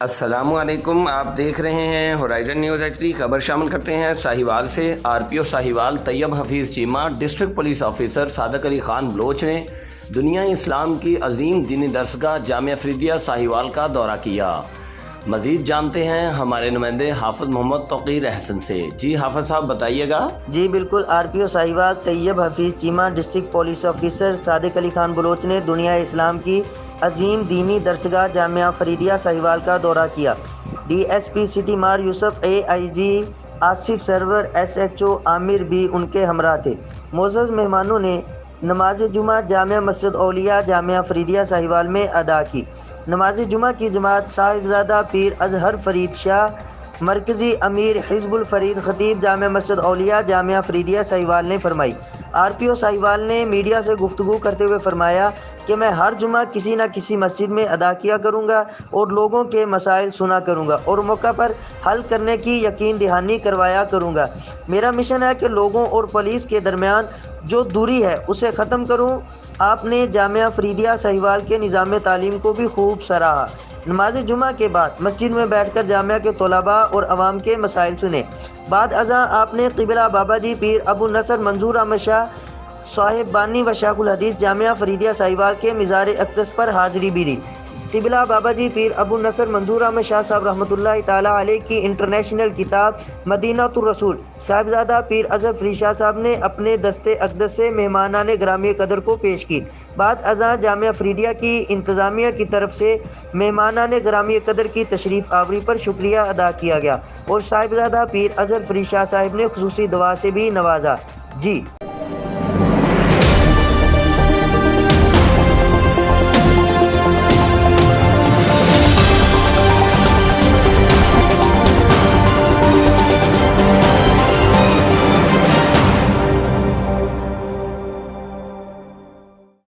अस्सलामुअलैकुम, आप देख रहे हैं होराइजन न्यूज़ HD। खबर शामिल करते हैं साहिवाल से। RPO Sahiwal Tayyab Hafeez Cheema district police officer Sadiq Ali Khan Baloch ने दुनिया इस्लाम की अजीम दीनी दरसगाह जामिया फरीदिया साहिवाल का दौरा किया। मज़ीद जानते हैं हमारे नुमाइंदे हाफिज़ मोहम्मद तौक़ीर अहसन से। जी हाफिज़ साहब बताइएगा। जी बिल्कुल। RPO Sahiwal Tayyab Hafeez Cheema district police officer Sadiq Ali Khan Baloch ने दुनिया इस्लाम की अजीम दीनी दरसगाह जामिया फरीदिया साहिवाल का दौरा किया। DSP सिटी मार यूसुफ, AIG आसिफ सरवर, SHO आमिर भी उनके हमरा थे। मोअज़्ज़ज़ मेहमानों ने नमाज जुमा जामिया मस्जिद औलिया जामिया फरीदिया साहिवाल में अदा की। नमाज जुमा की जमात साहिबजादा पीर अजहर फरीद शाह मरकज़ी अमीर हिज़्बुल फरीद खतीब जामिया मस्जिद औलिया जामिया फरीदिया साहिवाल ने फरमाई। RPO साहिवाल ने मीडिया से गुफ्तगू करते हुए फरमाया कि मैं हर जुमा किसी न किसी मस्जिद में अदा किया करूँगा और लोगों के मसाइल सुना करूँगा और मौका पर हल करने की यकीन दहानी करवाया करूँगा। मेरा मिशन है कि लोगों और पुलिस के दरमियान जो दूरी है उसे ख़त्म करूँ। आपने जामिया फरीदिया साहिवाल के निज़ाम तालीम को भी खूब सराहा। नमाज जुमा के बाद मस्जिद में बैठकर जामिया के तलबा और अवाम के मसाइल सुने। बाद अज़ा आपने क़िबला बाबा जी पीर अबू नसर मंजूर अहमद शाह साहिब बानी व शाखुल हदीस जामिया फरीदिया साहिवाल के मिज़ार अक़दस पर हाज़िरी भी दी। क़िबला बाबा जी पीर अबू नसर मंजूर अहमद शाह साहब रहमतुल्लाहि ताला अलैह की इंटरनेशनल किताब मदीनातुर रसूल साहिबजादा पीर अजहर फरीद शाह साहब ने अपने दस्ते अक़दस से मेहमानाने ग्रामी कदर को पेश की। बाद अज़ा जामिया फरीदिया की इंतज़ामिया की तरफ से मेहमानाने ग्रामी कदर की तशरीफ़ आवरी पर शुक्रिया अदा किया गया और साहिबजादा पीर अजहर फरीद शाह साहब ने खुसूसी दुआ से भी नवाजा। जी।